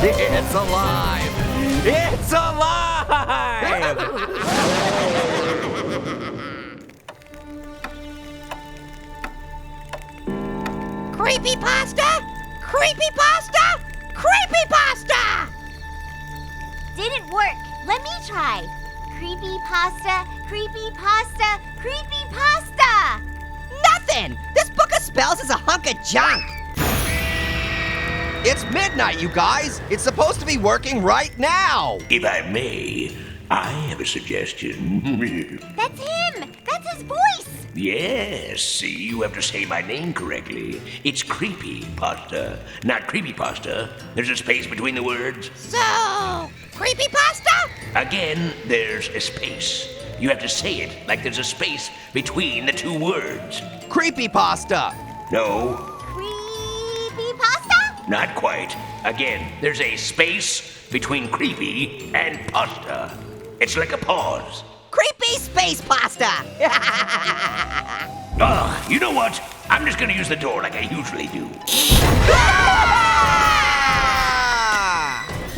It's alive! It's alive! Creepypasta! Creepypasta! Creepypasta! Didn't work. Let me try. Creepypasta, creepypasta, creepypasta. Nothing! This book of spells is a hunk of junk! It's midnight, you guys! It's supposed to be working right now! If I may, I have a suggestion. That's him. That's his voice. Yes, you have to say my name correctly. It's Creepypasta, not Creepypasta. There's a space between the words. So, creepypasta? Again, there's a space. You have to say it like there's a space between the two words. Creepypasta! No, Creepypasta? not quite. Again, there's a space between creepy and pasta. It's like a pause. Creepy space pasta! You know what? I'm just gonna use the door like I usually do.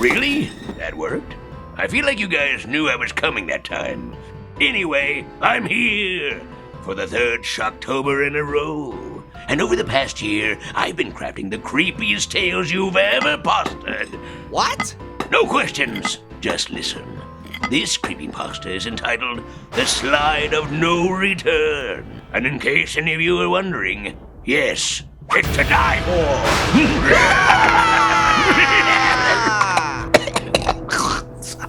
Really? That worked? I feel like you guys knew I was coming that time. Anyway, I'm here for the third Shocktober in a row. And over the past year, I've been crafting the creepiest tales you've ever posted. What? No questions, just listen. This creepypasta is entitled The Slide of No Return. And in case any of you are wondering, yes, it's to die for.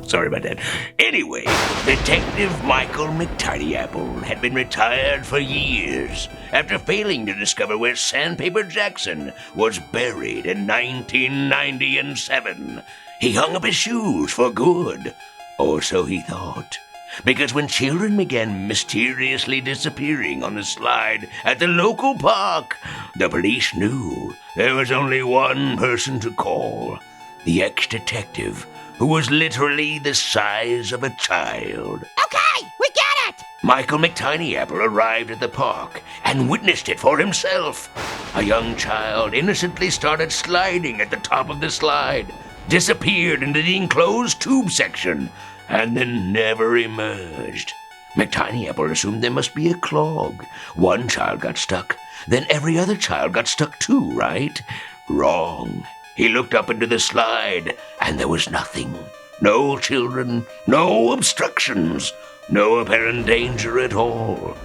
Sorry about that. Anyway, Detective Michael McTinyapple had been retired for years after failing to discover where Sandpaper Jackson was buried in 1997. He hung up his shoes for good. Or so he thought. Because when children began mysteriously disappearing on the slide at the local park, the police knew there was only one person to call. The ex-detective, who was literally the size of a child. Okay, we get it! Michael McTinyapple arrived at the park and witnessed it for himself. A young child innocently started sliding at the top of the slide, disappeared into the enclosed tube section, and then never emerged. McTinyapple assumed there must be a clog. One child got stuck, then every other child got stuck too, right? Wrong. He looked up into the slide, and there was nothing. No children, no obstructions, no apparent danger at all.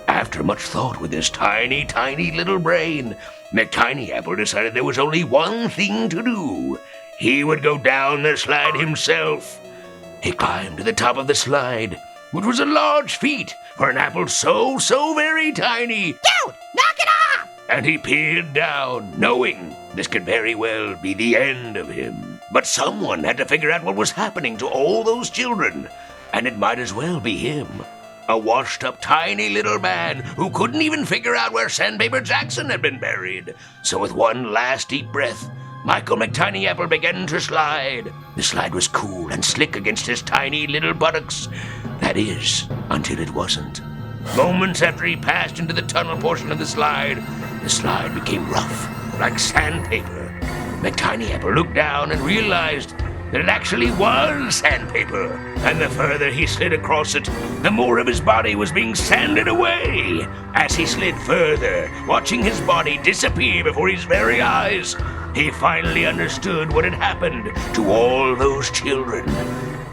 After much thought with his tiny, tiny little brain, McTinyapple decided there was only one thing to do. He would go down the slide himself. He climbed to the top of the slide, which was a large feat for an apple so very tiny. Dude, knock it off! And he peered down, knowing this could very well be the end of him. But someone had to figure out what was happening to all those children, and it might as well be him. A washed-up tiny little man who couldn't even figure out where Sandpaper Jackson had been buried. So with one last deep breath, Michael McTinyapple began to slide. The slide was cool and slick against his tiny little buttocks. That is, until it wasn't. Moments after he passed into the tunnel portion of the slide became rough, like sandpaper. McTinyapple looked down and realized that it actually was sandpaper. And the further he slid across it, the more of his body was being sanded away. As he slid further, watching his body disappear before his very eyes, he finally understood what had happened to all those children.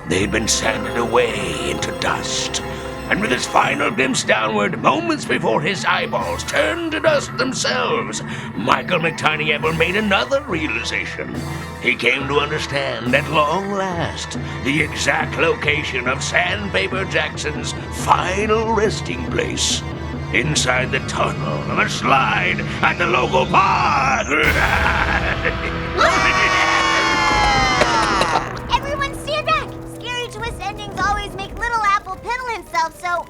They'd been sanded away into dust. And with his final glimpse downward, moments before his eyeballs turned to dust themselves, Michael McTinyapple made another realization. He came to understand, at long last, the exact location of Sandpaper Jackson's final resting place. Inside the tunnel of a slide at the local park. Everyone stand back! Scary twist endings always make Little Apple piddle himself, so...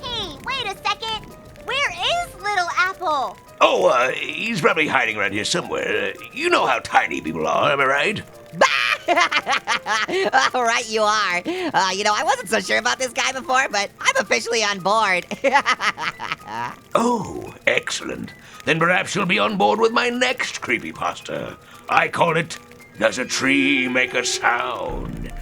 Hey, wait a second! Where is Little Apple? Oh, he's probably hiding around here somewhere. You know how tiny people are, am I right? All right, you are. I wasn't so sure about this guy before, but I'm officially on board. Oh, excellent. Then perhaps you'll be on board with my next creepypasta. I call it does a tree make a sound.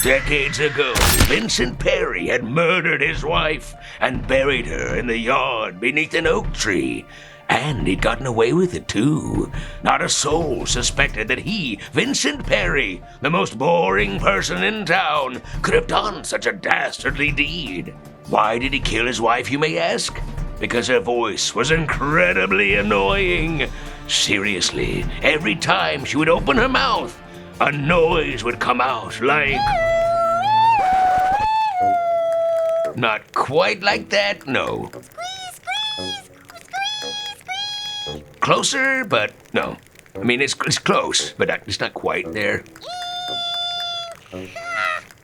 Decades ago, Vincent Perry had murdered his wife and buried her in the yard beneath an oak tree. And he'd gotten away with it, too. Not a soul suspected that he, Vincent Perry, the most boring person in town, could have done such a dastardly deed. Why did he kill his wife, you may ask? Because her voice was incredibly annoying. Seriously, every time she would open her mouth, a noise would come out like... Not quite like that, no. Closer, but no. I mean, it's close, but it's not quite there.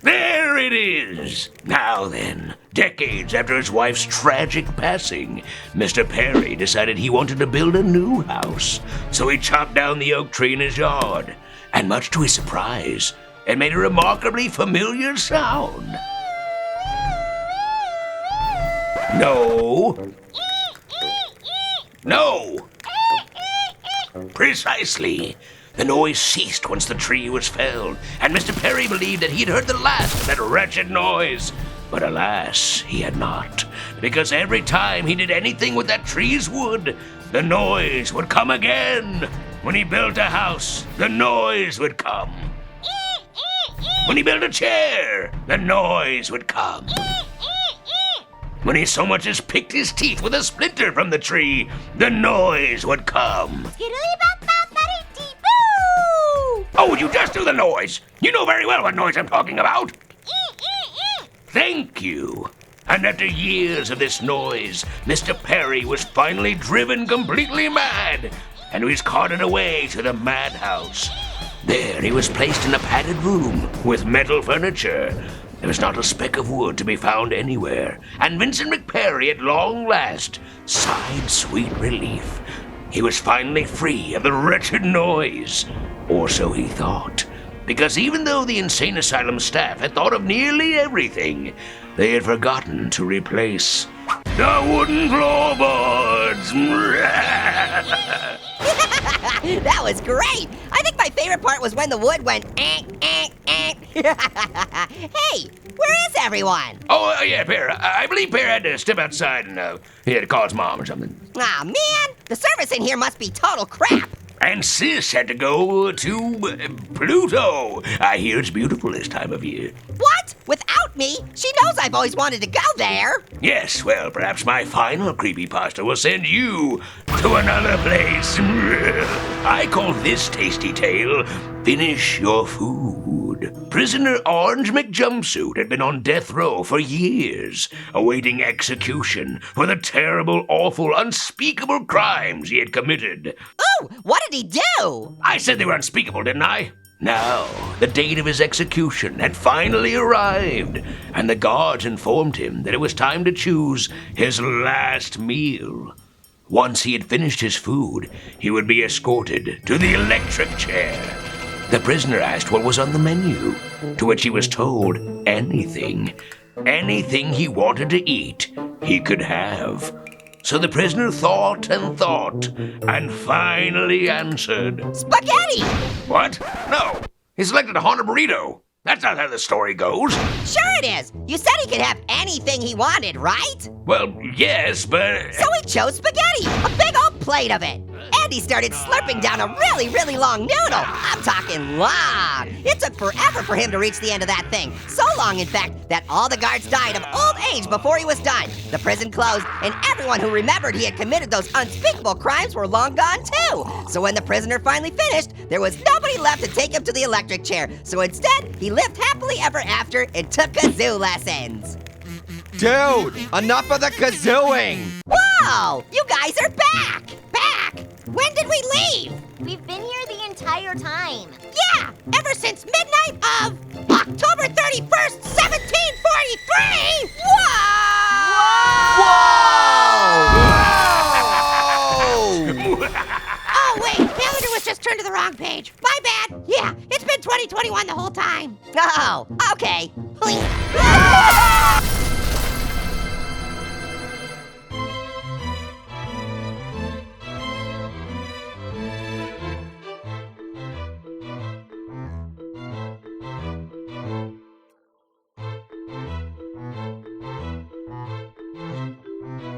There it is! Now then, decades after his wife's tragic passing, Mr. Perry decided he wanted to build a new house. So he chopped down the oak tree in his yard. And much to his surprise, it made a remarkably familiar sound. No. No! Precisely. The noise ceased once the tree was felled, and Mr. Perry believed that he had heard the last of that wretched noise. But alas, he had not, because every time he did anything with that tree's wood, the noise would come again. When he built a house, the noise would come. When he built a chair, the noise would come. When he so much as picked his teeth with a splinter from the tree, the noise would come. Oh, you just do the noise. You know very well what noise I'm talking about. Thank you. And after years of this noise, Mr. Perry was finally driven completely mad, and was carted away to the madhouse. There he was placed in a padded room with metal furniture. There was not a speck of wood to be found anywhere, and Vincent McPerry at long last sighed sweet relief. He was finally free of the wretched noise, or so he thought, because even though the insane asylum staff had thought of nearly everything, they had forgotten to replace the wooden floorboards. That was great! I think my favorite part was when the wood went Hey, where is everyone? Oh, yeah, Pear. I believe Pear had to step outside and he had to call his mom or something. Aw, man! The service in here must be total crap! And Sis had to go to Pluto. I hear it's beautiful this time of year. What? Without me? She knows I've always wanted to go there! Yes, well, perhaps my final creepypasta will send you to another place. I call this tasty tale, Finish Your Food. Prisoner Orange McJumpsuit had been on death row for years, awaiting execution for the terrible, awful, unspeakable crimes he had committed. Ooh, what did he do? I said they were unspeakable, didn't I? Now, the date of his execution had finally arrived, and the guards informed him that it was time to choose his last meal. Once he had finished his food, he would be escorted to the electric chair. The prisoner asked what was on the menu, to which he was told anything. Anything he wanted to eat, he could have. So the prisoner thought and thought, and finally answered, Spaghetti! What? No. He selected a haunted burrito. That's not how the story goes. Sure it is! You said he could have anything he wanted, right? Well, yes, but... So he chose spaghetti! A big old plate of it! And he started slurping down a really, really long noodle! I'm talking long! It took forever for him to reach the end of that thing. So long, in fact, that all the guards died of old age before he was done. The prison closed, and everyone who remembered he had committed those unspeakable crimes were long gone too. So when the prisoner finally finished, there was nobody left to take him to the electric chair. So instead, he lived happily ever after and took kazoo lessons. Dude, enough of the kazooing! Whoa! You guys are back! Back! When did we leave? We've been here the entire time. Yeah, ever since midnight of October 31st, 1743! Whoa! Oh, wait, calendar was just turned to the wrong page. My bad. Yeah, it's been 2021 the whole time. Oh, okay.